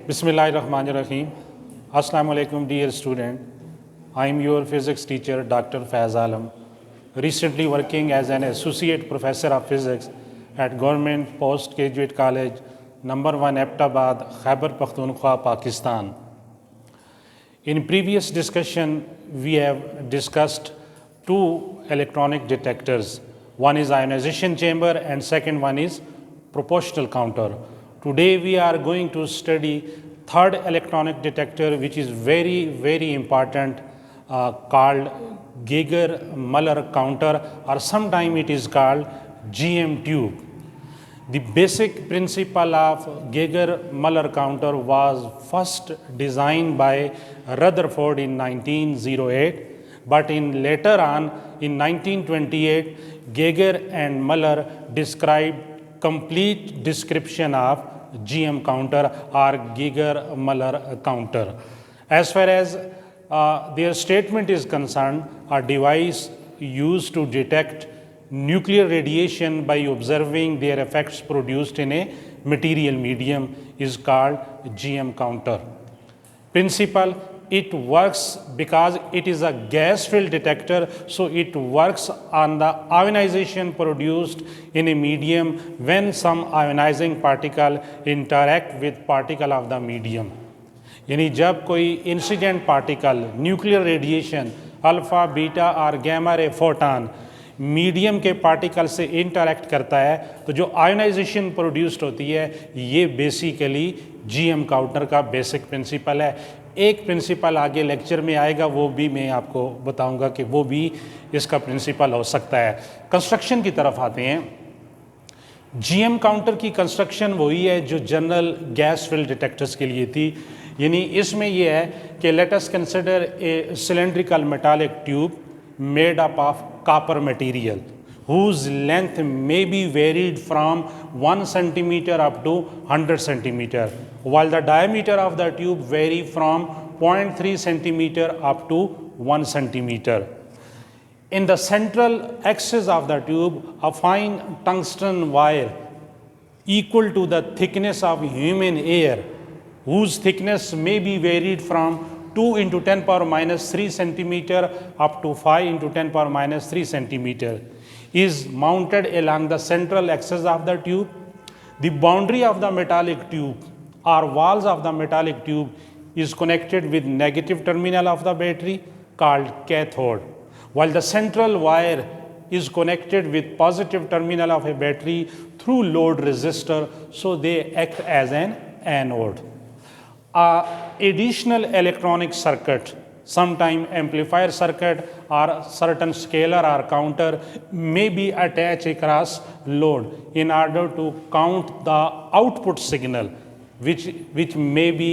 Bismillahirrahmanirrahim. Assalamu alaikum dear student. I am your physics teacher Dr. Faiz Alam, recently working as an associate professor of physics at Government Postgraduate College number 1 Abbottabad, Khyber Pakhtunkhwa, Pakistan. In previous discussion we have discussed two electronic detectors. One is ionization chamber and second one is proportional counter. Today we are going to study third electronic detector, which is very important, called Geiger-Müller counter, or sometime it is called GM tube. The basic principle of Geiger-Müller counter was first designed by Rutherford in 1908, but later on in 1928 Geiger and Müller described complete description of GM counter or Geiger-Müller counter. As far as their statement is concerned, a device used to detect nuclear radiation by observing their effects produced in a material medium is called GM counter. Principle: it works because it is a gas-filled detector, so it works on the ionization produced in a medium when some ionizing particle interact with particle of the medium. यानी जब कोई incident particle nuclear radiation alpha beta और gamma रे photon medium के particle से interact करता है तो जो आयोनाइजेशन प्रोड्यूस्ड होती है ये बेसिकली जीएम काउंटर का बेसिक प्रिंसिपल है. एक प्रिंसिपल आगे लेक्चर में आएगा, वो भी मैं आपको बताऊंगा कि वो भी इसका प्रिंसिपल हो सकता है. कंस्ट्रक्शन की तरफ आते हैं. जीएम काउंटर की कंस्ट्रक्शन वही है जो जनरल गैस फिल्ड डिटेक्टर्स के लिए थी. यानी इसमें यह है कि let us consider a cylindrical metallic tube made up of copper material whose length may be varied from 1 centimeter up to 100 centimeter, while the diameter of the tube vary from 0.3 centimeter up to 1 centimeter. In the central axis of the tube, a fine tungsten wire equal to the thickness of human hair, whose thickness may be varied from 2 into 10 power minus 3 centimeter up to 5 into 10 power minus 3 centimeter is mounted along the central axis of the tube. The boundary of the metallic tube or walls of the metallic tube is connected with negative terminal of the battery called cathode, while the central wire is connected with positive terminal of a battery through load resistor, so they act as an anode. Additional electronic circuit, sometime amplifier circuit or certain scaler or counter may be attached across load in order to count the output signal, which may be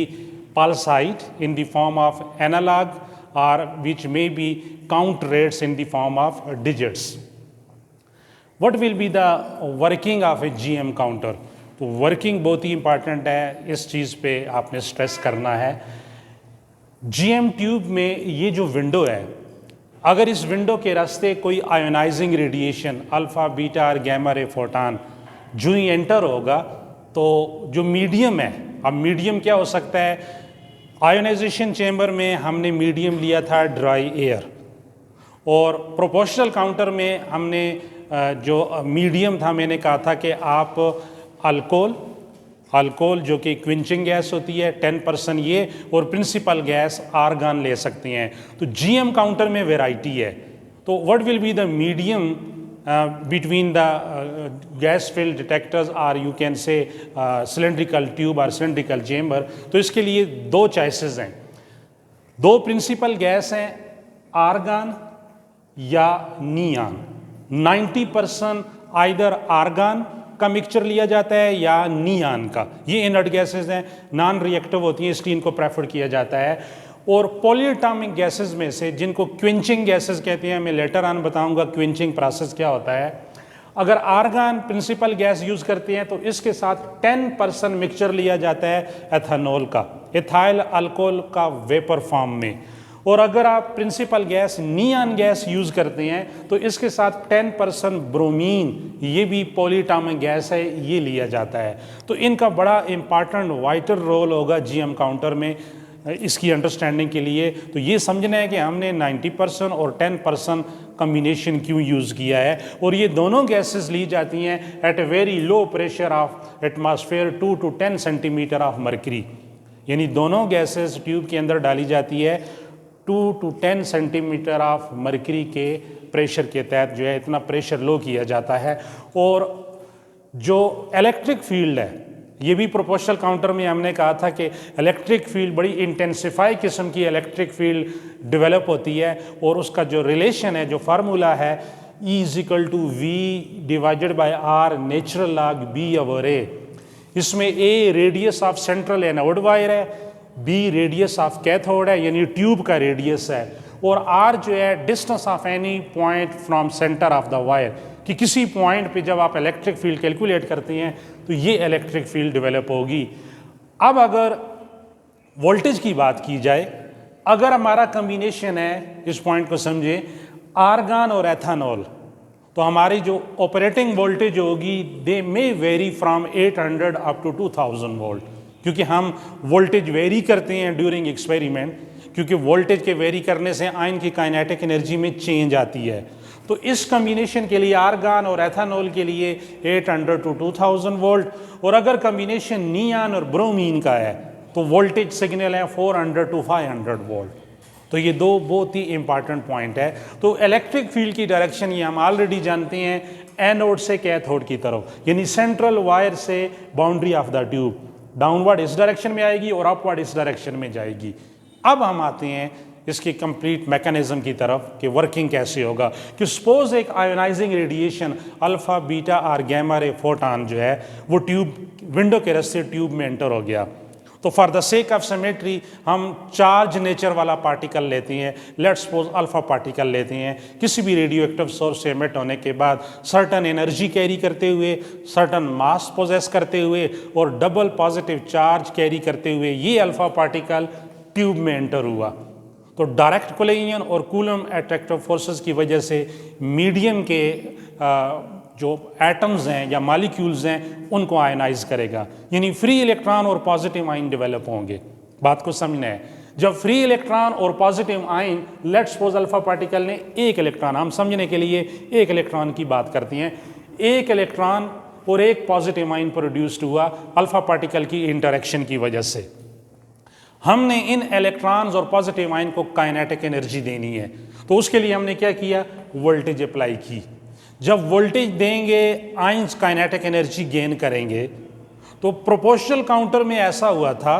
pulsate in the form of analog or which may be count rates in the form of digits. What will be the working of a GM counter? तो working बहुत ही important है, इस चीज़ पे आपने stress करना है. GM tube में ये जो विंडो है, अगर इस विंडो के रास्ते कोई आयोनाइजिंग रेडिएशन अल्फ़ा बीटा और गैमा रे फोटॉन जो ही एंटर होगा तो जो मीडियम है, अब मीडियम क्या हो सकता है, आयोनाइजेशन चेंबर में हमने मीडियम लिया था ड्राई एयर, और प्रोपोर्शनल काउंटर में हमने जो मीडियम था मैंने कहा था कि आप अल्कोहल जो कि क्विंचिंग गैस होती है 10% ये, और प्रिंसिपल गैस आर्गन ले सकते हैं. तो जीएम काउंटर में वैरायटी है. तो what will be the medium between the gas filled detectors और you can say cylindrical tube और सिलेंड्रिकल चेंबर. तो इसके लिए दो चॉइसेस हैं, दो प्रिंसिपल गैस हैं, आर्गन या नियान. 90% आइदर आर्गन का मिक्सचर लिया जाता है या नियान का. ये इनर्ट गैसेस हैं, नॉन रिएक्टिव होती हैं, इसलिए इनको प्रेफर किया जाता है. और पॉलीएटॉमिक गैसेस में से जिनको क्विंचिंग गैसेस कहते हैं, मैं लेटर ऑन बताऊंगा क्विंचिंग प्रोसेस क्या होता है. अगर आर्गन प्रिंसिपल गैस यूज़ करते हैं तो इसके साथ 10% मिक्सचर लिया जाता है एथेनॉल का, एथाइल अल्कोहल का वेपर फॉर्म में, और अगर आप प्रिंसिपल गैस नियान गैस यूज़ करते हैं तो इसके साथ 10% ब्रोमीन, ये भी पॉलीटामिक गैस है, ये लिया जाता है। तो इनका बड़ा इम्पॉर्टेंट वाइटल रोल होगा जीएम काउंटर में इसकी अंडरस्टैंडिंग के लिए। तो ये समझना है कि हमने 90% और 10% कम्बिनेशन क्यों यूज़ किया है, और ये दोनों गैसेस ली जाती हैं at a very low pressure of atmosphere 2 to 10 centimetre of mercury. यानी दोनों गैसेस ट्यूब के अंदर डाली जाती है 2 to 10 सेंटीमीटर ऑफ मर्करी के प्रेशर के तहत, जो है इतना प्रेशर लो किया जाता है। और जो इलेक्ट्रिक फील्ड है, ये भी प्रोपोर्शनल काउंटर में हमने कहा था कि इलेक्ट्रिक फील्ड बड़ी इंटेंसिफाई किस्म की इलेक्ट्रिक फील्ड डेवलप होती है, और उसका जो रिलेशन है, जो फार्मूला है, E = V/R natural log B/A। इसमें A radius of central anode wire है, B रेडियस ऑफ कैथोड है यानी ट्यूब का रेडियस है, और R जो है distance of any point from centre of the wire, कि किसी पॉइंट पे जब आप इलेक्ट्रिक फील्ड कैलकुलेट करते हैं तो ये इलेक्ट्रिक फील्ड डेवलप होगी। अब अगर वोल्टेज की बात की जाए, अगर हमारा कम्बिनेशन है, इस पॉइंट को समझे, आर्गन और एथेनॉल, तो हमारी जो ऑपरेटिंग वोल्टेज होगी they may vary from 800 up to 2000 volt, क्योंकि हम वोल्टेज वेरी करते हैं ड्यूरिंग एक्सपेरिमेंट, क्योंकि वोल्टेज के वेरी करने से आयन की काइनेटिक एनर्जी में चेंज आती है। तो इस कम्बिनेशन के लिए आर्गन और एथेनॉल के लिए 800 to 2000 वोल्ट, और अगर कम्बिनेशन नियान और ब्रोमीन का है तो वोल्टेज सिग्नल है 400 to 500 वोल्ट। तो ये दो बहुत ही इंपॉर्टेंट पॉइंट है। तो इलेक्ट्रिक फील्ड की डायरेक्शन ये हम ऑलरेडी जानते हैं, एनोड से कैथोड की तरफ, यानी सेंट्रल वायर से boundary of the tube downward इस डायरेक्शन में आएगी और अपवर्ड इस डायरेक्शन में जाएगी। अब हम आते हैं इसकी कंप्लीट मैकेनिज्म की तरफ कि वर्किंग कैसे होगा। कि सपोज एक आयोनाइजिंग रेडिएशन अल्फा, बीटा और गामा रे फोटॉन जो है वो ट्यूब विंडो के रास्ते ट्यूब में एंटर हो गया, तो for the sake of symmetry हम चार्ज नेचर वाला पार्टिकल लेते हैं, लेट्स सपोज अल्फा पार्टिकल लेते हैं, किसी भी रेडियो एक्टिव सोर्स से एमिट होने के बाद सर्टन एनर्जी कैरी करते हुए, सर्टन मास पोजेस करते हुए और डबल पॉजिटिव चार्ज कैरी करते हुए ये अल्फा पार्टिकल ट्यूब में एंटर हुआ। तो डायरेक्ट कोलिजन और कूलम अट्रैक्टिव फोर्सेस की वजह से मीडियम के जो एटम्स हैं या मॉलिक्यूल्स हैं उनको आयनाइज करेगा, यानी फ्री इलेक्ट्रॉन और पॉजिटिव आयन डेवलप होंगे। बात को समझना है, जब फ्री इलेक्ट्रॉन और positive ion, let's suppose alpha particle ने एक इलेक्ट्रॉन, हम समझने के लिए एक इलेक्ट्रॉन की बात करते हैं, एक इलेक्ट्रॉन और एक पॉजिटिव आयन प्रोड्यूस्ड हुआ अल्फा पार्टिकल की इंटरेक्शन की वजह से। हमने इन इलेक्ट्रॉन्स और पॉजिटिव आयन को काइनेटिक एनर्जी देनी है, तो उसके लिए हमने क्या किया, वोल्टेज अप्लाई की। जब वोल्टेज देंगे आयंस काइनेटिक एनर्जी गेन करेंगे। तो प्रोपोर्शनल काउंटर में ऐसा हुआ था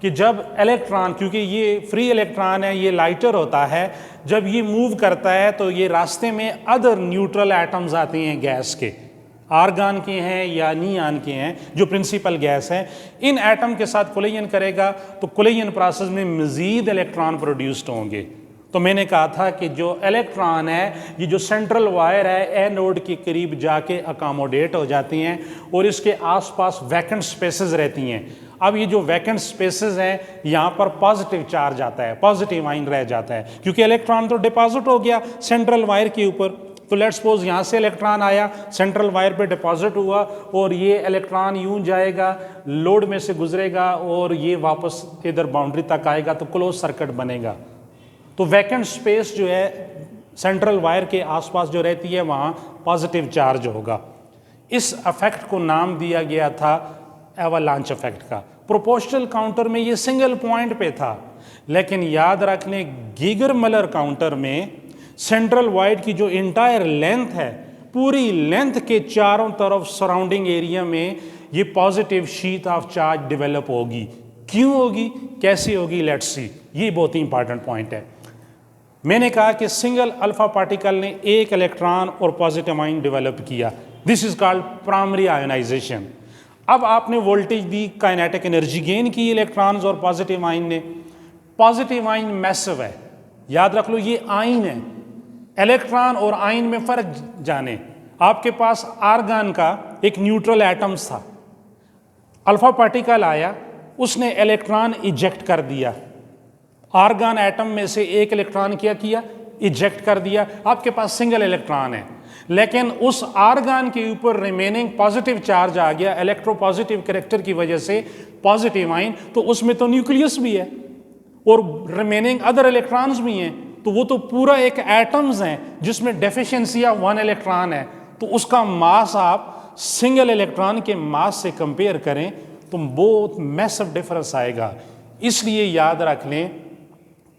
कि जब इलेक्ट्रॉन, क्योंकि ये फ्री इलेक्ट्रॉन है, ये लाइटर होता है, जब ये मूव करता है तो ये रास्ते में अदर न्यूट्रल एटम्स आते हैं गैस के, आर्गन के हैं या नियान के हैं, जो प्रिंसिपल गैस है, इन एटम के साथ कोलिजन करेगा तो कोलिजन प्रोसेस में मज़ीद इलेक्ट्रॉन प्रोड्यूस्ड होंगे। तो मैंने कहा था कि जो इलेक्ट्रॉन है ये जो सेंट्रल वायर है एनोड के करीब जाके अकोमोडेट हो जाती हैं और इसके आसपास वैकेंट स्पेसेस रहती हैं। अब ये जो वैकेंट स्पेसेस हैं यहाँ पर पॉजिटिव चार्ज आता है, पॉजिटिव आयन रह जाता है, क्योंकि इलेक्ट्रॉन तो डिपॉजिट हो गया सेंट्रल वायर के ऊपर। तो लेट्स सपोज यहाँ से इलेक्ट्रॉन आया, सेंट्रल वायर पे डिपॉजिट हुआ और ये इलेक्ट्रॉन यूं जाएगा, लोड में से गुजरेगा और ये वापस इधर बाउंड्री तक आएगा, तो क्लोज सर्किट बनेगा। तो वैकेंट स्पेस जो है सेंट्रल वायर के आसपास जो रहती है वहाँ पॉजिटिव चार्ज होगा। इस इफेक्ट को नाम दिया गया था एवालांच इफेक्ट का। प्रोपोर्शनल काउंटर में ये सिंगल पॉइंट पे था, लेकिन याद रखने गीगर मलर काउंटर में सेंट्रल वायर की जो इंटायर लेंथ है, पूरी लेंथ के चारों तरफ सराउंडिंग एरिया में ये positive sheet of charge develop होगी। क्यों होगी, कैसे होगी, लेट्स सी। ये बहुत ही इंपॉर्टेंट पॉइंट है। मैंने कहा कि सिंगल अल्फा पार्टिकल ने एक इलेक्ट्रॉन और पॉजिटिव आयन डेवलप किया, this is called primary ionisation. अब आपने वोल्टेज दी, काइनेटिक एनर्जी गेन की इलेक्ट्रॉन्स और पॉजिटिव आयन ने। पॉजिटिव आयन मैसिव है, याद रख लो ये आयन है। इलेक्ट्रॉन और आयन में फर्क जाने, आपके पास आर्गन का एक न्यूट्रल एटम्स था, अल्फा पार्टिकल आया, उसने इलेक्ट्रॉन इजेक्ट कर दिया, आर्गन एटम में से एक इलेक्ट्रॉन क्या किया, इजेक्ट कर दिया, आपके पास सिंगल इलेक्ट्रॉन है, लेकिन उस आर्गन के ऊपर रिमेनिंग पॉजिटिव चार्ज आ गया इलेक्ट्रोपॉजिटिव कैरेक्टर की वजह से, पॉजिटिव आयन, तो उसमें तो न्यूक्लियस भी है और रिमेनिंग अदर इलेक्ट्रॉन्स भी हैं, तो वो तो पूरा एक एटम्स हैं जिसमें डेफिशिएंसी ऑफ वन इलेक्ट्रॉन है, तो उसका मास आप सिंगल इलेक्ट्रॉन के मास से कंपेयर करें तो बहुत मैसिव डिफरेंस आएगा। इसलिए याद रख लें,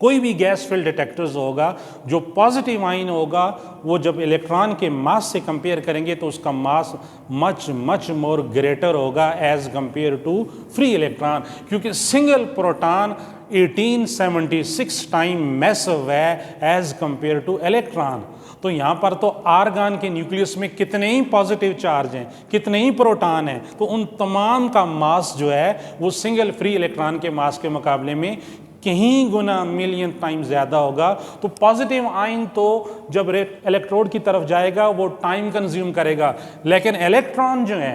कोई भी गैस फिल्ड डिटेक्टर्स होगा जो पॉजिटिव आयन होगा वो जब इलेक्ट्रॉन के मास से कंपेयर करेंगे तो उसका mass much much more greater होगा as compare to free electron, क्योंकि सिंगल प्रोटॉन 1876 टाइम मैसिव है एज कंपेयर टू इलेक्ट्रॉन। तो यहाँ पर तो आर्गन के न्यूक्लियस में कितने ही पॉजिटिव चार्ज हैं, कितने ही प्रोटॉन हैं, तो उन तमाम का मास जो है वो सिंगल फ्री इलेक्ट्रॉन के मास के मुकाबले में कहीं गुना मिलियन टाइम ज़्यादा होगा। तो पॉजिटिव आयन तो जब इलेक्ट्रोड की तरफ जाएगा वो टाइम कंज्यूम करेगा, लेकिन इलेक्ट्रॉन जो है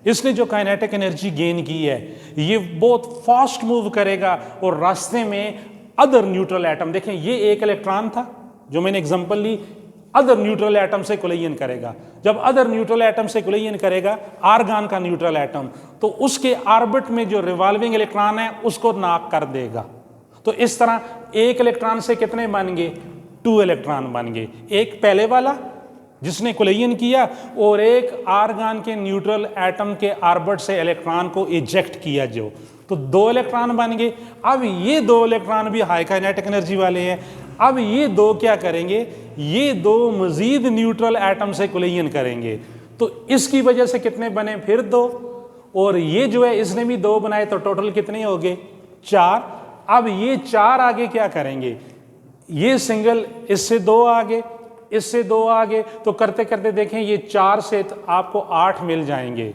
इसने जो काइनेटिक एनर्जी गेन की है ये बहुत फास्ट मूव करेगा और रास्ते में अदर न्यूट्रल एटम, देखें ये एक इलेक्ट्रॉन था जो मैंने एग्जांपल ली, अदर न्यूट्रल एटम से कोलिजन करेगा, जब अदर न्यूट्रल एटम से कोलिजन करेगा आर्गन का न्यूट्रल एटम, तो उसके ऑर्बिट में जो रिवॉल्विंग इलेक्ट्रॉन है उसको नॉक कर देगा। तो इस तरह एक इलेक्ट्रॉन से कितने बन गए, 2 इलेक्ट्रॉन बन गए, एक पहले वाला जिसने कोलिजन किया और एक आर्गन के न्यूट्रल एटम के ऑर्बिट से इलेक्ट्रॉन को इजेक्ट किया जो, तो 2 इलेक्ट्रॉन बन गए। अब ये 2 इलेक्ट्रॉन भी हाई काइनेटिक एनर्जी वाले हैं, अब ये 2 क्या करेंगे, ये 2 मजीद न्यूट्रल एटम से कोलिजन करेंगे, तो इसकी वजह से कितने बने, फिर 2, और ये जो है इसने भी 2 बनाए, तो टोटल कितने हो गए, 4। अब ये 4 आगे क्या करेंगे, ये सिंगल इससे 2 आगे, इससे 2 आगे, तो करते करते देखें ये 4 से आपको 8 मिल जाएंगे।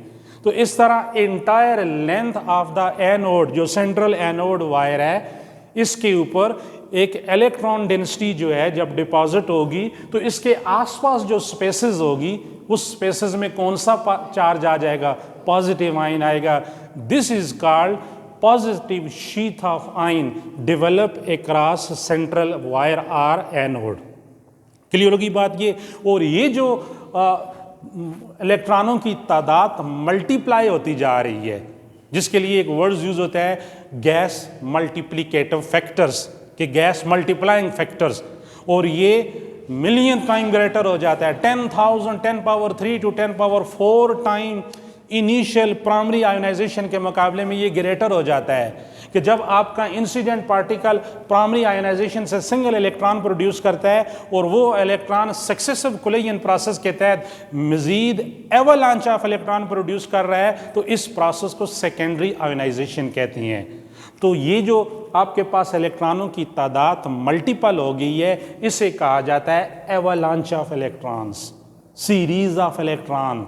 तो इस तरह entire length of the anode, जो सेंट्रल एनोड वायर है, इसके ऊपर एक इलेक्ट्रॉन डेंसिटी जो है जब डिपॉजिट होगी तो इसके आसपास जो स्पेसेस होगी उस स्पेसेस में कौन सा चार्ज आ जाएगा, पॉजिटिव आयन आएगा। This is called positive sheath of ion develop across central wire or anode. Clear होगी बात ये। और ये जो इलेक्ट्रॉनों की तादाद मल्टीप्लाई होती जा रही है, जिसके लिए एक वर्ड यूज होता है गैस मल्टीप्लिकेटिव फैक्टर्स, कि गैस मल्टीप्लाइंग फैक्टर्स, और ये मिलियन टाइम ग्रेटर हो जाता है, 10,000 10³ to 10⁴ time initial primary ionisation के मुकाबले में ये ग्रेटर हो जाता है, कि जब आपका इंसिडेंट पार्टिकल प्राइमरी आयोनाइजेशन से सिंगल इलेक्ट्रॉन प्रोड्यूस करता है और वो इलेक्ट्रॉन सक्सेसिव कोलिजन प्रोसेस के तहत मजीद एवलांच ऑफ इलेक्ट्रॉन प्रोड्यूस कर रहा है, तो इस प्रोसेस को सेकेंडरी आयोनाइजेशन कहते हैं। तो ये जो आपके पास इलेक्ट्रॉनों की तादाद मल्टीपल हो गई है, इसे कहा जाता है avalanche of electrons, series of electron.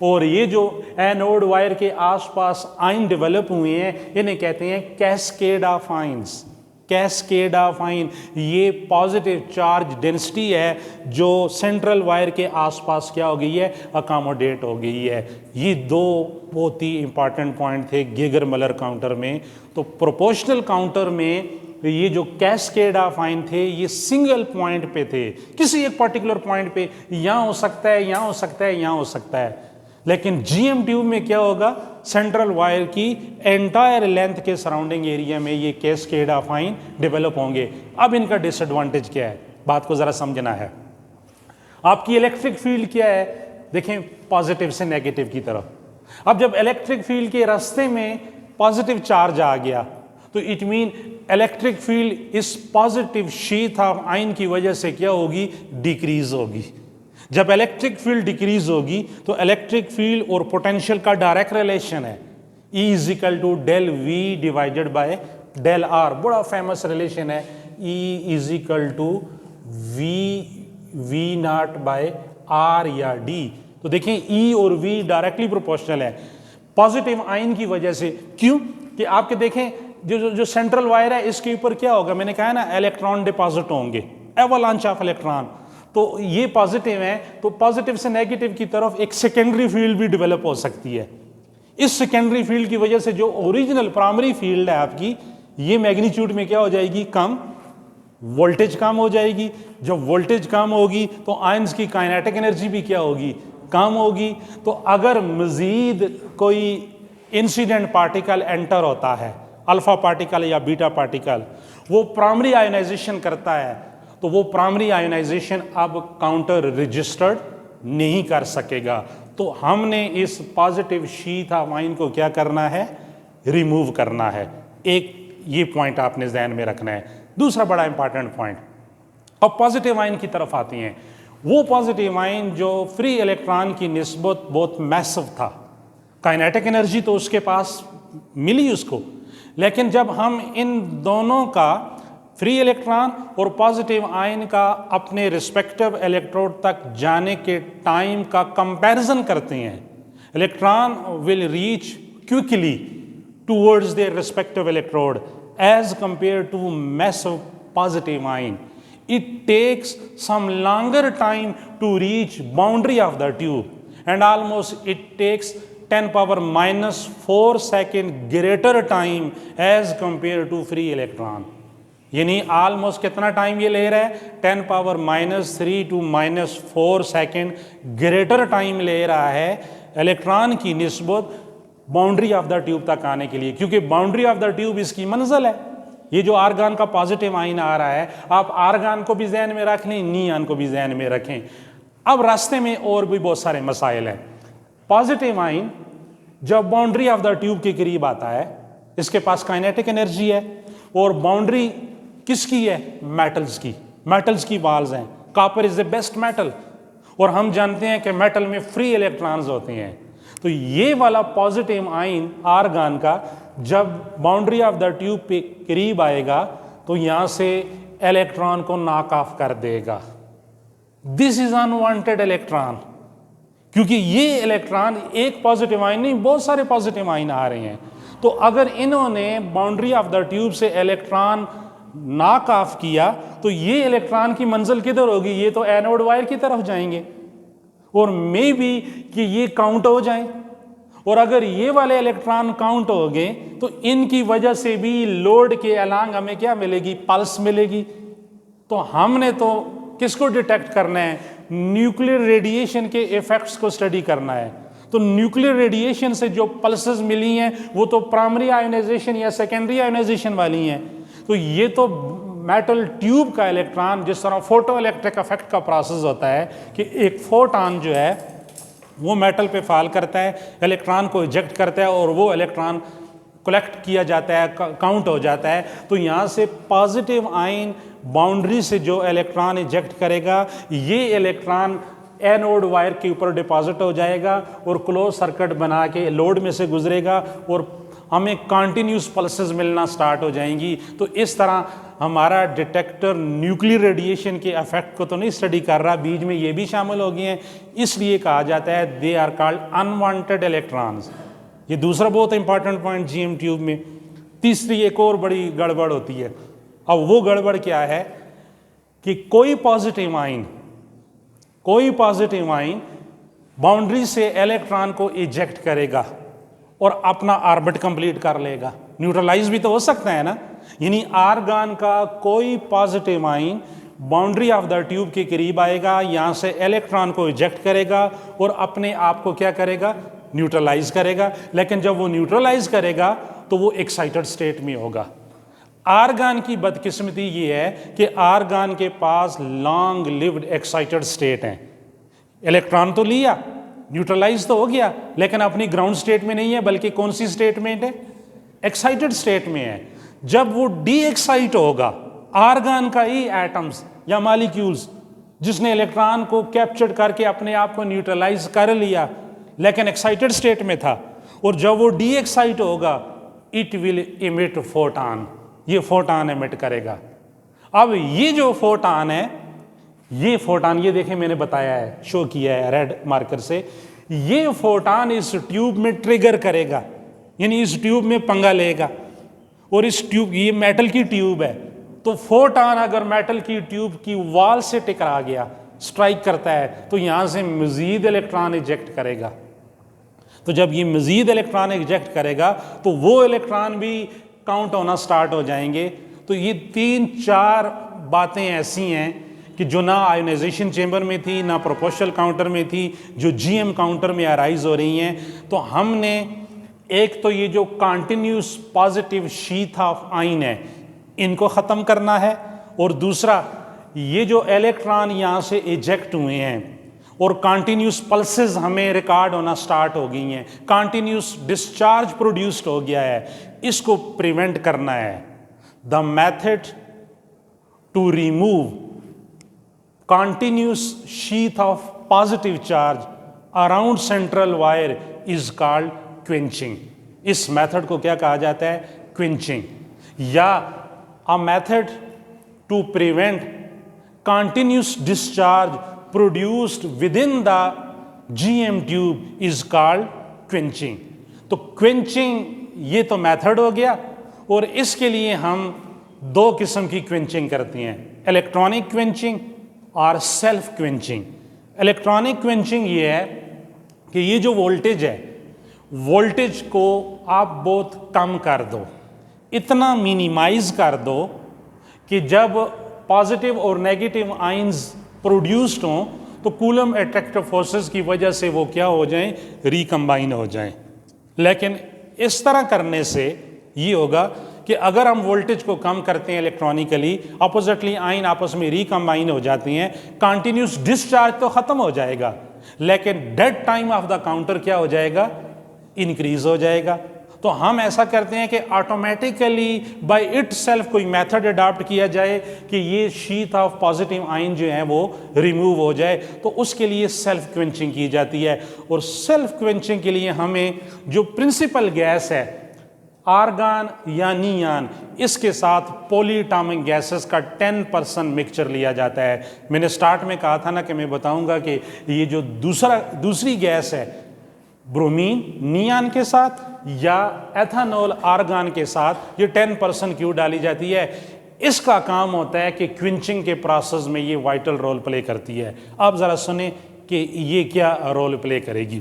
और ये जो एनोड वायर के आसपास आयन डेवलप हुए हैं इन्हें कहते हैं cascade of ions, cascade of ion. ये पॉजिटिव चार्ज डेंसिटी है जो सेंट्रल वायर के आसपास क्या हो गई है, अकोमोडेट हो गई है। ये 2 बहुत ही इंपॉर्टेंट पॉइंट थे गेगर मलर काउंटर में। तो प्रोपोर्शनल काउंटर में ये जो कैस्केड ऑफ आयन थे ये सिंगल पॉइंट पे थे, किसी एक पर्टिकुलर पॉइंट पे, यहाँ हो सकता है, यहाँ हो सकता है, यहाँ हो सकता है। लेकिन जीएम ट्यूब में क्या होगा, सेंट्रल वायर की एंटायर लेंथ के सराउंडिंग एरिया में ये कैस्केड ऑफ आयन डेवलप होंगे। अब इनका डिसएडवांटेज क्या है, बात को ज़रा समझना है। आपकी इलेक्ट्रिक फील्ड क्या है, देखें पॉजिटिव से नेगेटिव की तरफ। अब जब इलेक्ट्रिक फील्ड के रास्ते में पॉजिटिव चार्ज आ गया तो इट मीन इलेक्ट्रिक फील्ड इस पॉजिटिव शीथ ऑफ आयन की वजह से क्या होगी, डिक्रीज होगी। जब इलेक्ट्रिक फील्ड डिक्रीज होगी तो इलेक्ट्रिक फील्ड और पोटेंशियल का डायरेक्ट रिलेशन है, E = del V divided by del R। बड़ा फेमस रिलेशन है, E = V0 बाय R या D। तो देखें E और V डायरेक्टली प्रोपोर्शनल है पॉजिटिव आयन की वजह से। क्यों कि आपके देखें जो सेंट्रल वायर है इसके ऊपर क्या होगा, मैंने कहा ना इलेक्ट्रॉन डिपॉजिट होंगे, एवलांच ऑफ इलेक्ट्रॉन। तो ये पॉजिटिव है, तो पॉजिटिव से नेगेटिव की तरफ एक सेकेंडरी फील्ड भी डेवलप हो सकती है। इस सेकेंडरी फील्ड की वजह से जो ओरिजिनल प्राइमरी फील्ड है आपकी, ये मैग्नीट्यूड में क्या हो जाएगी, कम, वोल्टेज कम हो जाएगी। जब वोल्टेज कम होगी तो आयंस की काइनेटिक एनर्जी भी क्या होगी, कम होगी। तो अगर मजीद कोई इंसिडेंट पार्टिकल एंटर होता है, अल्फा पार्टिकल या बीटा पार्टिकल, वो प्राइमरी आयोनाइजेशन करता है, तो वो प्राइमरी आयोनाइजेशन अब काउंटर रजिस्टर्ड नहीं कर सकेगा। तो हमने इस पॉजिटिव शीथ ऑफ आयन को क्या करना है, रिमूव करना है। एक ये पॉइंट आपने ध्यान में रखना है। दूसरा बड़ा इंपॉर्टेंट पॉइंट, अब पॉजिटिव आयन की तरफ आती हैं। वो पॉजिटिव आयन जो फ्री इलेक्ट्रॉन की निस्बत बहुत मैसिव था, काइनेटिक एनर्जी तो उसके पास मिली उसको, लेकिन जब हम इन दोनों का, फ्री इलेक्ट्रॉन और पॉजिटिव आयन का, अपने रिस्पेक्टिव इलेक्ट्रोड तक जाने के टाइम का कंपैरिजन करते हैं, electron will reach quickly towards their respective electrode as compared to massive positive ion. It takes some longer time to reach boundary of the tube and almost it takes 10 power minus 4 second greater time as compared to free electron. यानी almost कितना time ये ले रहा है, 10 power minus 3 to minus 4 second greater time ले रहा है electron की निस्बत बाउंड्री ऑफ द ट्यूब तक आने के लिए, क्योंकि बाउंड्री ऑफ द ट्यूब इसकी मंजिल है। ये जो आर्गन का पॉजिटिव आयन आ रहा है, आप आर्गन को भी जहन में रख लें, नियॉन को भी जहन में रखें। अब रास्ते में और भी बहुत सारे मसाइल हैं। पॉजिटिव आयन जब बाउंड्री ऑफ द ट्यूब के करीब आता है, इसके पास काइनेटिक एनर्जी है, और बाउंड्री किसकी है, मेटल्स की, मेटल्स की वॉल्स हैं। Copper is the best metal, और हम जानते हैं कि मेटल में फ्री इलेक्ट्रॉन्स होते हैं। तो ये वाला पॉजिटिव आयन आर्गन का जब बाउंड्री ऑफ द ट्यूब पे करीब आएगा तो यहां से इलेक्ट्रॉन को नॉक ऑफ कर देगा। दिस इज अनवांटेड इलेक्ट्रॉन, क्योंकि ये इलेक्ट्रॉन एक पॉजिटिव आयन नहीं, बहुत सारे पॉजिटिव आयन आ रहे हैं। तो अगर इन्होंने बाउंड्री ऑफ द ट्यूब से इलेक्ट्रॉन नॉक ऑफ किया तो ये इलेक्ट्रॉन की मंजिल किधर होगी, ये तो एनोड वायर की तरफ जाएंगे, और मे बी कि ये काउंट हो जाए। और अगर ये वाले इलेक्ट्रॉन काउंट हो गए तो इनकी वजह से भी लोड के अलांग हमें क्या मिलेगी, पल्स मिलेगी। तो हमने तो किसको डिटेक्ट करना है, न्यूक्लियर रेडिएशन के इफेक्ट्स को स्टडी करना है। तो न्यूक्लियर रेडिएशन से जो पल्सेस मिली हैं वो तो प्राइमरी आयोनाइजेशन या सेकेंडरी आयोनाइजेशन वाली हैं। तो ये तो मेटल ट्यूब का इलेक्ट्रॉन, जिस तरह फोटो इलेक्ट्रिक इफेक्ट का प्रोसेस होता है कि एक फोटॉन जो है वो मेटल पे फॉल करता है, इलेक्ट्रॉन को इजेक्ट करता है, और वो इलेक्ट्रॉन कलेक्ट किया जाता है, काउंट हो जाता है। तो यहाँ से पॉजिटिव आयन बाउंड्री से जो इलेक्ट्रॉन इजेक्ट करेगा, ये इलेक्ट्रॉन एनोड वायर के ऊपर डिपॉजिट हो जाएगा और क्लोज सर्किट बना के लोड में से गुजरेगा, और हमें कंटिन्यूस पल्सेस मिलना स्टार्ट हो जाएंगी। तो इस तरह हमारा डिटेक्टर न्यूक्लियर रेडिएशन के इफेक्ट को तो नहीं स्टडी कर रहा, बीच में ये भी शामिल हो गए हैं, इसलिए कहा जाता है they are called unwanted electrons. ये दूसरा बहुत इंपॉर्टेंट पॉइंट जीएम ट्यूब में। तीसरी एक और बड़ी गड़बड़ होती है। अब वो गड़बड़ क्या है कि कोई पॉजिटिव आयन बाउंड्री से इलेक्ट्रॉन को इजेक्ट करेगा और अपना ऑर्बिट कंप्लीट कर लेगा, न्यूट्रलाइज भी तो हो सकता है ना। यानी आर्गन का कोई positive ion boundary of the tube के करीब आएगा, यहां से इलेक्ट्रॉन को इजेक्ट करेगा और अपने आप को क्या करेगा, न्यूट्रलाइज करेगा। लेकिन जब वो न्यूट्रलाइज करेगा तो वो एक्साइटेड स्टेट में होगा। आर्गन की बदकिस्मती ये है कि आर्गन के पास लॉन्ग लिव्ड एक्साइटेड स्टेट है। इलेक्ट्रॉन तो लिया, न्यूट्रलाइज तो हो गया, लेकिन अपनी ग्राउंड स्टेट में नहीं है, बल्कि कौन सी स्टेट में है, एक्साइटेड स्टेट में है। जब वो डी एक्साइट होगा, आर्गन का ही एटम्स या मॉलिक्यूल्स जिसने इलेक्ट्रॉन को कैप्चर करके अपने आप को न्यूट्रलाइज कर लिया लेकिन एक्साइटेड स्टेट में था, और जब वो डी एक्साइट होगा इट विल इमिट फोटॉन, ये फोटॉन इमिट करेगा। अब ये जो फोटॉन है, ये फोटॉन, ये देखें मैंने बताया है, शो किया है रेड मार्कर से, ये फोटॉन इस ट्यूब में ट्रिगर करेगा, यानी इस ट्यूब में पंगा लेगा। और इस ट्यूब, ये मेटल की ट्यूब है, तो फोटॉन अगर मेटल की ट्यूब की वॉल से टकरा गया, स्ट्राइक करता है, तो यहां से मजीद इलेक्ट्रॉन इजेक्ट करेगा। तो जब ये मजीद इलेक्ट्रॉन इजेक्ट करेगा तो वो इलेक्ट्रॉन भी काउंट होना स्टार्ट हो जाएंगे। तो ये 3-4 बातें ऐसी हैं कि जो ना आयोनाइजेशन चेंबर में थी, ना प्रोपोर्शनल काउंटर में थी, जो जीएम काउंटर में अराइज हो रही हैं। तो हमने एक तो ये जो continuous positive sheath of ion है इनको ख़त्म करना है, और दूसरा ये जो इलेक्ट्रॉन यहाँ से इजेक्ट हुए हैं और कॉन्टिन्यूस पल्सेस हमें रिकॉर्ड होना स्टार्ट हो गई हैं, कॉन्टिन्यूस डिस्चार्ज प्रोड्यूस्ड हो गया है, इसको प्रिवेंट करना है। The method to remove continuous sheath of positive charge around central wire is called quenching। इस मेथड को क्या कहा जाता है? क्विंचिंग। या a method to prevent continuous discharge produced within the GM tube is called quenching। तो quenching ये तो मेथड हो गया, और इसके लिए हम 2 किस्म की क्विंचिंग करते हैं, इलेक्ट्रॉनिक क्विंचिंग और सेल्फ क्विंचिंग। इलेक्ट्रॉनिक क्विंचिंग ये है कि ये जो वोल्टेज है, वोल्टेज को आप बहुत कम कर दो, इतना मिनिमाइज कर दो कि जब पॉजिटिव और नेगेटिव आयंस प्रोड्यूस्ड हों तो कूलम अट्रैक्टिव फोर्सेस की वजह से वो क्या हो जाएं? रिकम्बाइन हो जाएं। लेकिन इस तरह करने से ये होगा कि अगर हम वोल्टेज को कम करते हैं इलेक्ट्रॉनिकली, अपोजिटली आयन आपस में रिकम्बाइन हो जाती हैं, कॉन्टिन्यूस डिस्चार्ज तो खत्म हो जाएगा, लेकिन dead time of the counter क्या हो जाएगा? इंक्रीज हो जाएगा। तो हम ऐसा करते हैं कि ऑटोमेटिकली बाय इट सेल्फ कोई मेथड अडॉप्ट किया जाए कि ये शीथ ऑफ पॉजिटिव आयन जो है वो रिमूव हो जाए। तो उसके लिए सेल्फ क्वेंचिंग की जाती है, और सेल्फ क्वेंचिंग के लिए हमें जो प्रिंसिपल गैस है आर्गन या नियान, इसके साथ पॉलीएटॉमिक गैसेस का 10% मिक्सचर लिया जाता है। मैंने स्टार्ट में कहा था ना कि मैं बताऊंगा कि ये जो दूसरी गैस है ब्रोमीन नियान के साथ या एथेनॉल आर्गन के साथ ये 10% क्यों डाली जाती है, इसका काम होता है कि क्विंचिंग के प्रोसेस में ये वाइटल रोल प्ले करती है। अब ज़रा सुने कि ये क्या रोल प्ले करेगी।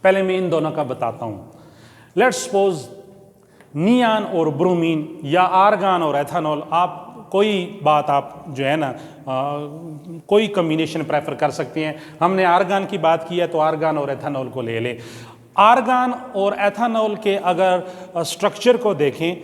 पहले मैं इन दोनों का बताता हूँ। लेट्स सपोज नियान और ब्रोमीन या आर्गन और एथेनॉल, आप कोई बात आप जो है ना कोई कम्बिनेशन प्रेफर कर सकते हैं। हमने आर्गन की बात की है तो आर्गन और एथेनॉल को ले ले। आर्गन और एथेनॉल के अगर स्ट्रक्चर को देखें,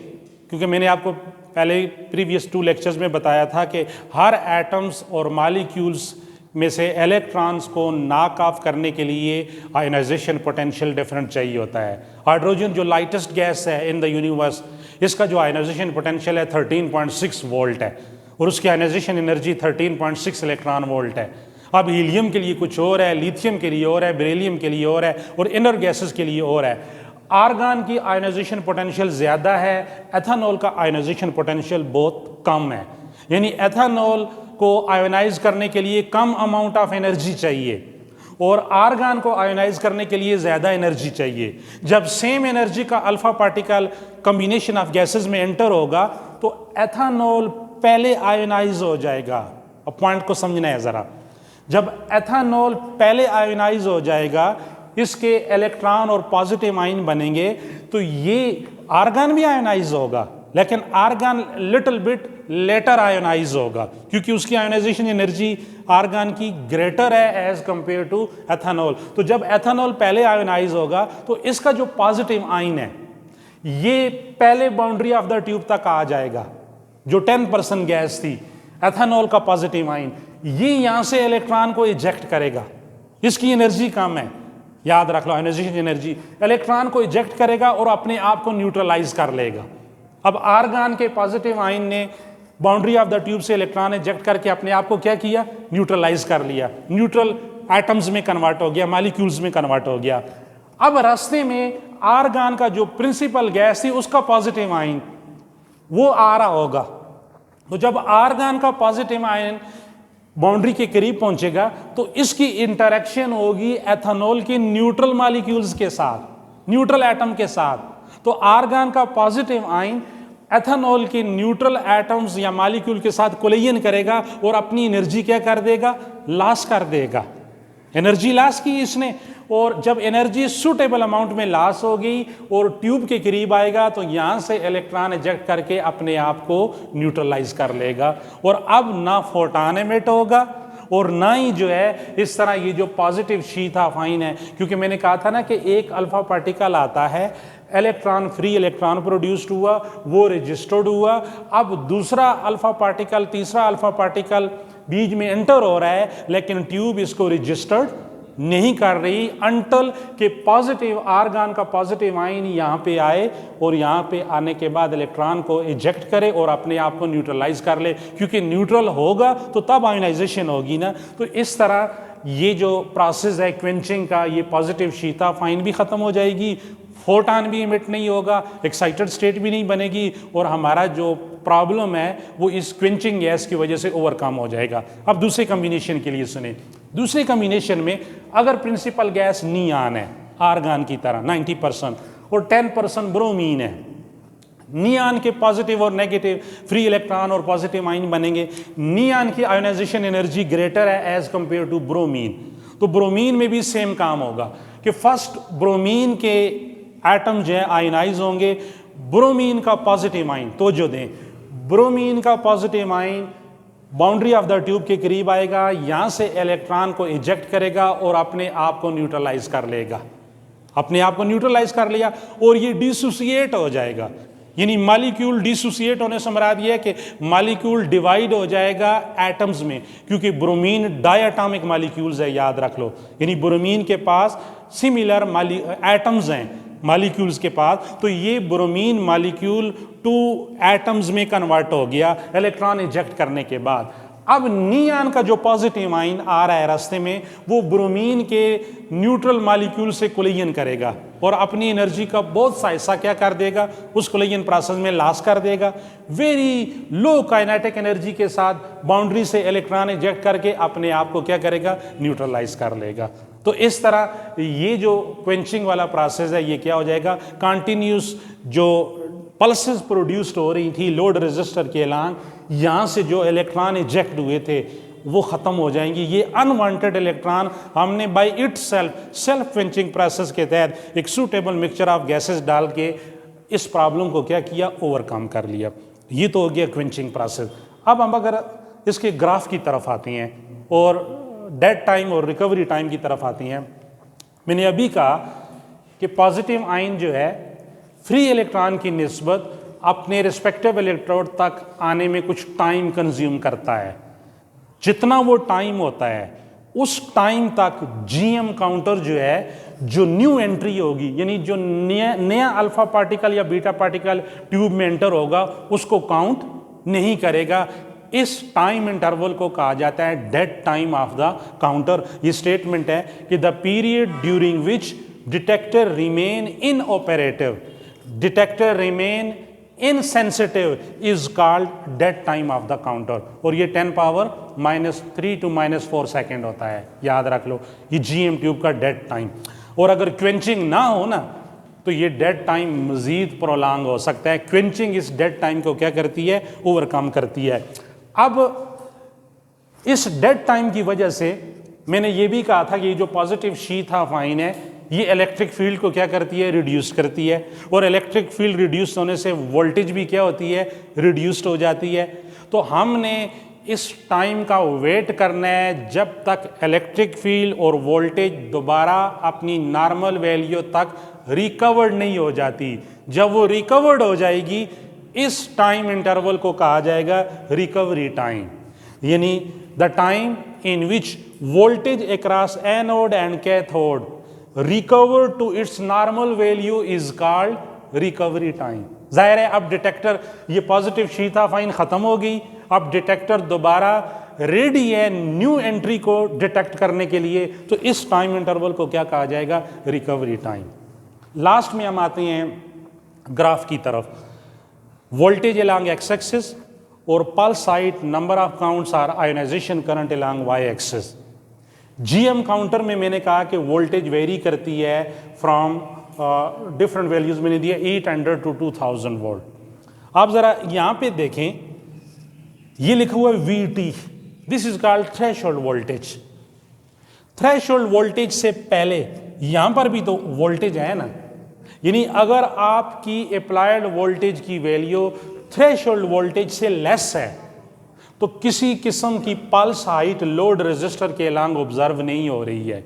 क्योंकि मैंने आपको पहले प्रीवियस 2 लेक्चर्स में बताया था कि हर एटम्स और मॉलिक्यूल्स में से इलेक्ट्रॉन्स को नॉक ऑफ करने के लिए आयोनाइजेशन पोटेंशियल डिफरेंट चाहिए होता है। हाइड्रोजन जो लाइटेस्ट गैस है इन द यूनिवर्स, इसका जो आयोनाइजेशन पोटेंशियल है 13.6 वोल्ट है, और उसकी आयोनाइजेशन एनर्जी 13.6 इलेक्ट्रॉन वोल्ट है। अब हीलियम के लिए कुछ और है, लिथियम के लिए और है, बेरिलियम के लिए और है, और इनर गैसेस के लिए और है। आर्गन की आयोनाइजेशन पोटेंशियल ज़्यादा है, एथेनॉल का आयोनाइजेशन पोटेंशियल बहुत कम है। यानी एथेनॉल को आयोनाइज करने के लिए कम अमाउंट ऑफ एनर्जी चाहिए और आर्गन को आयोनाइज करने के लिए ज़्यादा एनर्जी चाहिए। जब सेम एनर्जी का alpha particle combination of gases में एंटर होगा तो एथेनॉल पहले आयोनाइज हो जाएगा। अब पॉइंट को समझना है ज़रा। जब एथेनॉल पहले आयोनाइज हो जाएगा, इसके इलेक्ट्रॉन और पॉजिटिव आयन बनेंगे, तो ये आर्गन भी आयोनाइज होगा, लेकिन argon little bit later ionise होगा क्योंकि उसकी आयोनाइजेशन एनर्जी आर्गन की ग्रेटर है एज कंपेयर टू एथेनॉल। तो जब एथेनॉल पहले आयोनाइज होगा तो इसका जो पॉजिटिव आयन है ये पहले बाउंड्री ऑफ द ट्यूब तक आ जाएगा। जो 10% गैस थी एथेनॉल का पॉजिटिव आयन, ये यहां से इलेक्ट्रॉन को इजेक्ट करेगा। इसकी एनर्जी कम है, याद रख लो, आयोनाइजेशन एनर्जी। इलेक्ट्रॉन को इजेक्ट करेगा और अपने आप को न्यूट्रलाइज कर लेगा। अब आर्गन के पॉजिटिव आयन ने बाउंड्री ऑफ द ट्यूब से इलेक्ट्रॉन इजेक्ट करके अपने आप को क्या किया? न्यूट्रलाइज कर लिया। न्यूट्रल एटम्स में कन्वर्ट हो गया, मॉलिक्यूल्स में कन्वर्ट हो गया। अब रास्ते में आर्गन का जो प्रिंसिपल गैस थी उसका पॉजिटिव आयन वो आ रहा होगा। तो जब आर्गन का पॉजिटिव आयन बाउंड्री के करीब पहुंचेगा तो इसकी इंटरेक्शन होगी एथेनॉल के न्यूट्रल मॉलिक्यूल्स के साथ, न्यूट्रल एटम के साथ। तो आर्गन का पॉजिटिव आयन एथेनॉल के न्यूट्रल एटम्स या मॉलिक्यूल के साथ कोलिजन करेगा और अपनी एनर्जी क्या कर देगा? लॉस कर देगा। एनर्जी लॉस की इसने, और जब एनर्जी सूटेबल अमाउंट में लॉस होगी और ट्यूब के करीब आएगा तो यहाँ से इलेक्ट्रॉन इजेक्ट करके अपने आप को न्यूट्रलाइज कर लेगा और अब ना फोटॉन एमिट होगा और ना ही जो है इस तरह ये जो पॉजिटिव शीट ऑफ आयन है, क्योंकि मैंने कहा था ना कि एक अल्फा पार्टिकल आता है, इलेक्ट्रॉन फ्री इलेक्ट्रॉन प्रोड्यूस्ड हुआ, वो रजिस्टर्ड हुआ, अब दूसरा अल्फा पार्टिकल तीसरा अल्फा पार्टिकल बीच में एंटर हो रहा है लेकिन ट्यूब इसको रजिस्टर्ड नहीं कर रही अंटल के पॉजिटिव आर्गन का पॉजिटिव आयन यहाँ पे आए और यहाँ पे आने के बाद इलेक्ट्रॉन को इजेक्ट करे और अपने आप को न्यूट्रलाइज कर ले, क्योंकि न्यूट्रल होगा तो तब आयनाइजेशन होगी ना। तो इस तरह ये जो प्रोसेस है क्वेंचिंग का, ये पॉजिटिव शीट ऑफ आयन भी ख़त्म हो जाएगी, फोटॉन भी इमिट नहीं होगा, एक्साइटेड स्टेट भी नहीं बनेगी और हमारा जो प्रॉब्लम है वो इस क्वेंचिंग गैस की वजह से ओवरकम हो जाएगा। अब दूसरे कम्बिनेशन के लिए सुने, दूसरे कम्बिनेशन में अगर प्रिंसिपल गैस नियान है आर्गन की तरह 90% और 10% ब्रोमीन है, नियान के पॉजिटिव और नेगेटिव फ्री इलेक्ट्रॉन और पॉजिटिव आयन बनेंगे। नियान की आयोनाइजेशन एनर्जी ग्रेटर है एज कंपेयर टू ब्रोमीन, तो ब्रोमीन में भी सेम काम होगा कि फर्स्ट ब्रोमीन के एटम जो है आयनाइज होंगे, ब्रोमीन का पॉजिटिव आयन तो जो दें, ब्रोमीन का positive ion boundary of the tube के करीब आएगा, यहां से इलेक्ट्रॉन को इजेक्ट करेगा और अपने आप को न्यूट्रलाइज कर लेगा, अपने आप को न्यूट्रलाइज कर लिया और ये डिसोसिएट हो जाएगा। यानी मॉलिक्यूल डिसोसिएट होने से मराद ये है कि मॉलिक्यूल डिवाइड हो जाएगा एटम्स में, क्योंकि ब्रोमीन डायटॉमिक मॉलिक्यूल्स है, याद रख लो। यानी ब्रोमीन के पास सिमिलर एटम्स हैं मॉलिक्यूल्स के पास, तो ये ब्रोमीन मॉलिक्यूल 2 एटम्स में कन्वर्ट हो गया इलेक्ट्रॉन इजेक्ट करने के बाद। अब नियान का जो पॉजिटिव आयन आ रहा है रास्ते में, वो ब्रोमीन के न्यूट्रल मॉलिक्यूल से कोलिजन करेगा और अपनी एनर्जी का बहुत सा हिस्सा क्या कर देगा, उस कोलिजन प्रोसेस में लॉस कर देगा। वेरी लो काइनेटिक एनर्जी के साथ बाउंड्री से इलेक्ट्रॉन इजेक्ट करके अपने आप को क्या करेगा, न्यूट्रलाइज कर लेगा। तो इस तरह ये जो क्वेंचिंग वाला प्रोसेस है ये क्या हो जाएगा, कंटिन्यूस जो पल्सेस प्रोड्यूस्ड हो रही थी लोड रेजिस्टर के अलांग, यहाँ से जो इलेक्ट्रॉन इजेक्ट हुए थे वो ख़त्म हो जाएंगी। ये अनवांटेड इलेक्ट्रॉन हमने by itself quenching process के तहत एक सूटेबल मिक्सचर ऑफ गैसेस डाल के इस प्रॉब्लम को क्या किया, ओवरकम कर लिया। ये तो हो गया क्वेंचिंग प्रोसेस। अब हम अगर इसके ग्राफ की तरफ आते हैं और डेड टाइम और रिकवरी टाइम की तरफ आती हैं, मैंने अभी कहा कि पॉजिटिव आयन जो है फ्री इलेक्ट्रॉन की निस्बत अपने रिस्पेक्टिव इलेक्ट्रोड तक आने में कुछ टाइम कंज्यूम करता है। जितना वो टाइम होता है उस टाइम तक जीएम काउंटर जो है, जो न्यू एंट्री होगी, यानी जो नया अल्फा पार्टिकल या बीटा पार्टिकल ट्यूब में एंटर होगा उसको काउंट नहीं करेगा। इस टाइम इंटरवल को कहा जाता है dead time of the counter. ये स्टेटमेंट है कि the period during which detector remain inoperative, detector remain insensitive is called dead time of the counter. और ये 10⁻³ to -4 सेकेंड होता है, याद रख लो, ये जीएम ट्यूब का डेड टाइम। और अगर क्वेंचिंग ना हो ना तो ये डेड टाइम मजीद प्रोलॉन्ग हो सकता है। क्वेंचिंग इस डेड टाइम को क्या करती है, ओवरकम करती है। अब इस डेड टाइम की वजह से मैंने ये भी कहा था कि ये जो पॉजिटिव शीट ऑफ आयन है ये इलेक्ट्रिक फील्ड को क्या करती है, रिड्यूस करती है। और इलेक्ट्रिक फील्ड रिड्यूस होने से वोल्टेज भी क्या होती है, रिड्यूस्ड हो जाती है। तो हमने इस टाइम का वेट करना है जब तक इलेक्ट्रिक फील्ड और वोल्टेज दोबारा अपनी नॉर्मल वैल्यू तक रिकवर्ड नहीं हो जाती। जब वो रिकवर्ड हो जाएगी इस टाइम इंटरवल को कहा जाएगा रिकवरी टाइम, यानी the time in which voltage across anode and cathode recover to its normal value is called recovery time. जाहिर है अब डिटेक्टर, ये पॉजिटिव शीट ऑफ आयन खत्म हो गई, अब डिटेक्टर दोबारा रेडी है न्यू एंट्री को डिटेक्ट करने के लिए, तो इस टाइम इंटरवल को क्या कहा जाएगा, रिकवरी टाइम। लास्ट में हम आते हैं ग्राफ की तरफ। वोल्टेज along x axis और pulse height, number of counts are ionization current along y axis। GM counter में मैंने कहा कि वोल्टेज वेरी करती है फ्रॉम डिफरेंट वैल्यूज, मैंने दिया 800 to 2000 वोल्ट। आप जरा यहाँ पे देखें, ये लिखा हुआ है VT, this is called threshold voltage. Threshold voltage से पहले यहाँ पर भी तो वोल्टेज है ना, यानी अगर आपकी अप्लाइड वोल्टेज की वैल्यू थ्रेशोल्ड वोल्टेज से लेस है तो किसी किस्म की पल्स हाइट लोड रेजिस्टर के अलॉन्ग ऑब्जर्व नहीं हो रही है।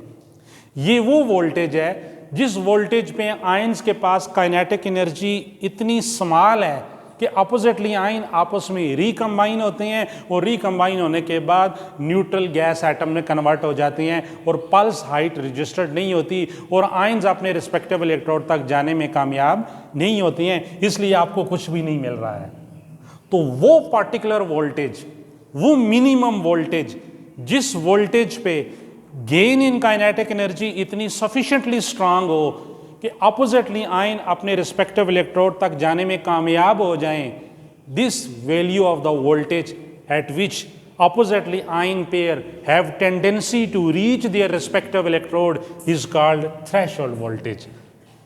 ये वो वोल्टेज है जिस वोल्टेज पे आयंस के पास काइनेटिक एनर्जी इतनी स्मॉल है कि अपोजिटली आयन आपस में रिकम्बाइन होते हैं और रिकम्बाइन होने के बाद न्यूट्रल गैस एटम में कन्वर्ट हो जाती हैं और पल्स हाइट रजिस्टर्ड नहीं होती और आयंस अपने रिस्पेक्टिव इलेक्ट्रोड तक जाने में कामयाब नहीं होती हैं, इसलिए आपको कुछ भी नहीं मिल रहा है। तो वो पर्टिकुलर वोल्टेज, वो मिनिमम वोल्टेज जिस वोल्टेज पे गेन इन काइनेटिक एनर्जी इतनी सफिशिएंटली स्ट्रांग हो कि अपोजिटली आयन अपने रिस्पेक्टिव इलेक्ट्रोड तक जाने में कामयाब हो जाएं, this value of the voltage at which oppositely ion pair have tendency to reach their respective electrode is called threshold voltage।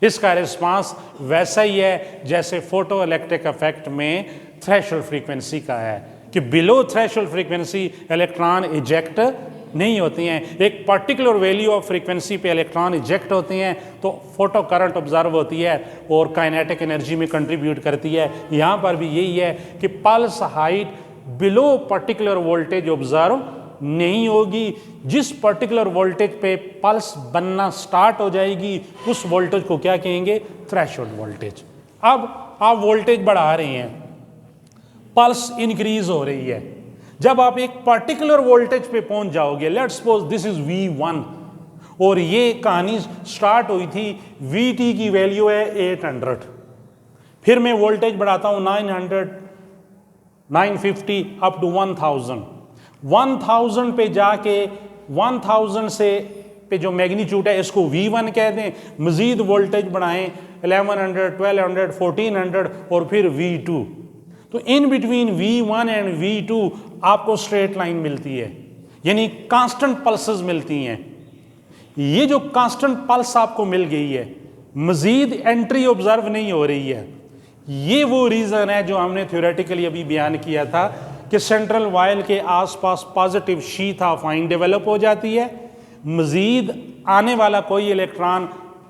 इसका रिस्पांस वैसा ही है जैसे फोटो इलेक्ट्रिक इफेक्ट में थ्रेशोल्ड फ्रीक्वेंसी का है कि below threshold frequency electron eject नहीं होती हैं। एक पर्टिकुलर वैल्यू ऑफ फ्रीक्वेंसी पे इलेक्ट्रॉन इजेक्ट होते हैं तो फोटो करंट ऑब्जर्व होती है और काइनेटिक एनर्जी में कंट्रीब्यूट करती है। यहाँ पर भी यही है कि pulse height below particular voltage observe नहीं होगी। जिस पर्टिकुलर वोल्टेज पे पल्स बनना स्टार्ट हो जाएगी उस वोल्टेज को क्या कहेंगे? Threshold voltage. अब आप वोल्टेज बढ़ा रहे हैं, पल्स इंक्रीज हो रही है। जब आप एक पर्टिकुलर वोल्टेज पे पहुंच जाओगे, let's suppose this is V1 और ये कहानी स्टार्ट हुई थी VT की वैल्यू है 800, फिर मैं वोल्टेज बढ़ाता हूं 900, 950 अप टू 1000 पे जाके 1000 से पे जो मैग्नीट्यूड है इसको V1 कह दें, मजीद वोल्टेज बढ़ाएं 1100, 1200, 1400 और फिर V2। तो in between V1 and V2 आपको स्ट्रेट लाइन मिलती है, यानी कांस्टेंट पल्सेस मिलती हैं। ये जो कांस्टेंट पल्स आपको मिल गई है, मजीद एंट्री ऑब्जर्व नहीं हो रही है। ये वो रीजन है जो हमने थ्योरेटिकली अभी बयान किया था कि सेंट्रल वायल के आसपास positive sheath of ion develop हो जाती है, मजीद आने वाला कोई इलेक्ट्रॉन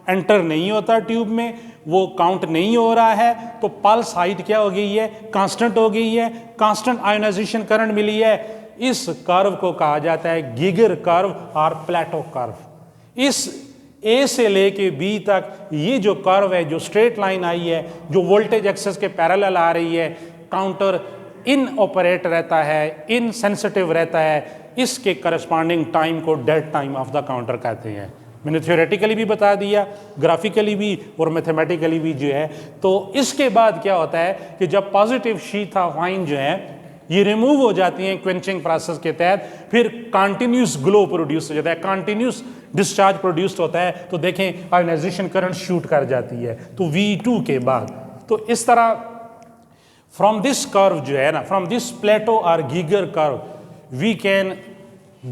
एंटर नहीं होता ट्यूब में, वो काउंट नहीं हो रहा है, तो पल्स हाइट क्या हो गई है? कांस्टेंट हो गई है, कांस्टेंट आयोनाइजेशन करंट मिली है। इस कर्व को कहा जाता है गीगर कर्व और प्लेटो कर्व। इस ए से लेके बी तक ये जो कर्व है, जो स्ट्रेट लाइन आई है, जो वोल्टेज एक्सेस के पैरेलल आ रही है, काउंटर इन ऑपरेट रहता है, इन सेंसिटिव रहता है, इसके करस्पॉन्डिंग टाइम को dead time of the counter कहते हैं। मैंने थ्योरेटिकली भी बता दिया, ग्राफिकली भी और मैथमेटिकली भी जो है। तो इसके बाद क्या होता है कि जब पॉजिटिव शीथ ऑफ आयन जो है ये रिमूव हो जाती हैं क्वेंचिंग प्रोसेस के तहत, फिर कंटिन्यूस ग्लो प्रोड्यूस हो जाता है, कंटिन्यूस डिस्चार्ज प्रोड्यूस होता है। तो देखें आयोनाइजेशन करंट शूट कर जाती है तो V2 के बाद। तो इस तरह फ्रॉम दिस कर्व जो है ना, फ्रॉम दिस प्लेटो और Geiger curve we can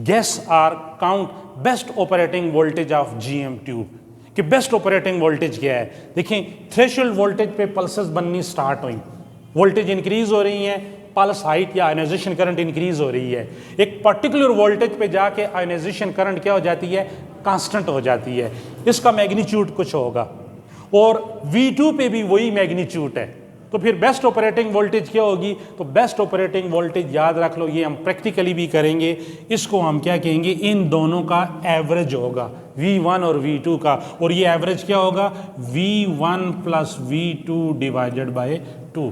guess or count best operating voltage of GM tube कि बेस्ट ऑपरेटिंग वोल्टेज क्या है। देखें थ्रेशोल्ड वोल्टेज पे पल्सेस बननी स्टार्ट हुई, वोल्टेज इंक्रीज हो रही हैं, पल्स हाइट या आयोनाइजेशन करंट इंक्रीज हो रही है। एक पर्टिकुलर वोल्टेज पे जाके आयोनाइजेशन करंट क्या हो जाती है? कांस्टेंट हो जाती है, इसका मैग्नीट्यूड कुछ होगा और V2 पे भी वही मैग्नीट्यूड है। तो फिर बेस्ट ऑपरेटिंग वोल्टेज क्या होगी? तो बेस्ट ऑपरेटिंग वोल्टेज याद रख लो, ये हम प्रैक्टिकली भी करेंगे, इसको हम क्या कहेंगे? इन दोनों का एवरेज होगा, V1 और V2 का। और ये एवरेज क्या होगा? V1 plus V2 divided by 2,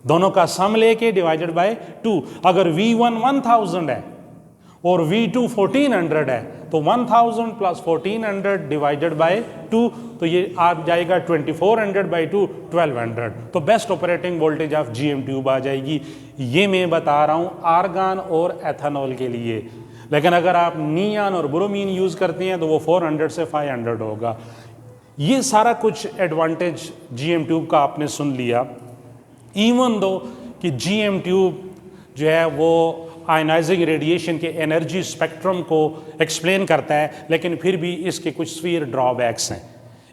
दोनों का सम लेके डिवाइडेड बाय 2। अगर V1 1000 है और V2 1400 है तो 1000 प्लस 1400 डिवाइडेड बाय 2, तो ये आ जाएगा 2400 बाई 2, 1200। तो best operating voltage of GM tube आ जाएगी। ये मैं बता रहा हूँ आर्गन और एथेनॉल के लिए, लेकिन अगर आप नियॉन और ब्रोमीन यूज़ करते हैं तो वो 400 से 500 होगा। ये सारा कुछ एडवांटेज GM ट्यूब का आपने सुन लिया। इवन दो कि GM ट्यूब जो है वो आयनाइजिंग रेडिएशन के एनर्जी स्पेक्ट्रम को एक्सप्लेन करता है, लेकिन फिर भी इसके कुछ स्फीयर ड्रॉबैक्स हैं।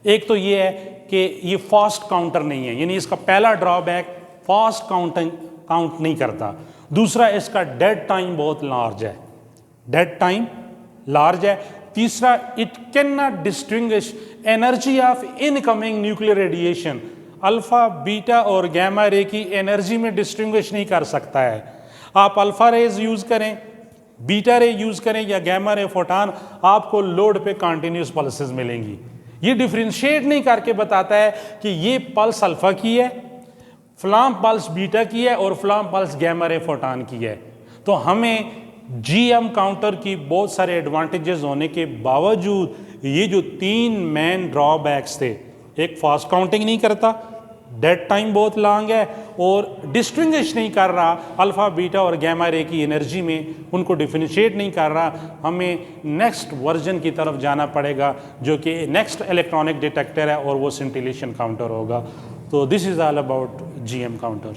एक तो ये है कि ये फास्ट काउंटर नहीं है, यानी इसका पहला ड्रॉबैक फास्ट काउंट नहीं करता। दूसरा, इसका डेड टाइम बहुत लार्ज है, डेड टाइम लार्ज है। तीसरा, it can not distinguish energy of incoming nuclear radiation. Alpha, beta और गैमा रे की एनर्जी में डिस्टिंग्विश नहीं कर सकता है। आप अल्फा रेज यूज करें, बीटा रे यूज करें या गैमा रे फोटान, आपको लोड पे कॉन्टिन्यूस पल्सेस मिलेंगी। ये डिफ्रेंशिएट नहीं करके बताता है कि ये पल्स अल्फा की है, फ्लाम पल्स बीटा की है और फ्लाम पल्स गैमा रे फोटान की है। तो हमें जीएम काउंटर की बहुत सारे एडवांटेजेस होने के बावजूद ये जो 3 मेन ड्रॉबैक्स थे, एक फास्ट काउंटिंग नहीं करता, डेड टाइम बहुत लॉन्ग है, और डिस्टिंग्विश नहीं कर रहा अल्फा, बीटा और गैमा रे की एनर्जी में, उनको डिफरेंशिएट नहीं कर रहा। हमें नेक्स्ट वर्जन की तरफ जाना पड़ेगा जो कि नेक्स्ट इलेक्ट्रॉनिक डिटेक्टर है और वो सिंटिलेशन काउंटर होगा। तो this is all about GM counter.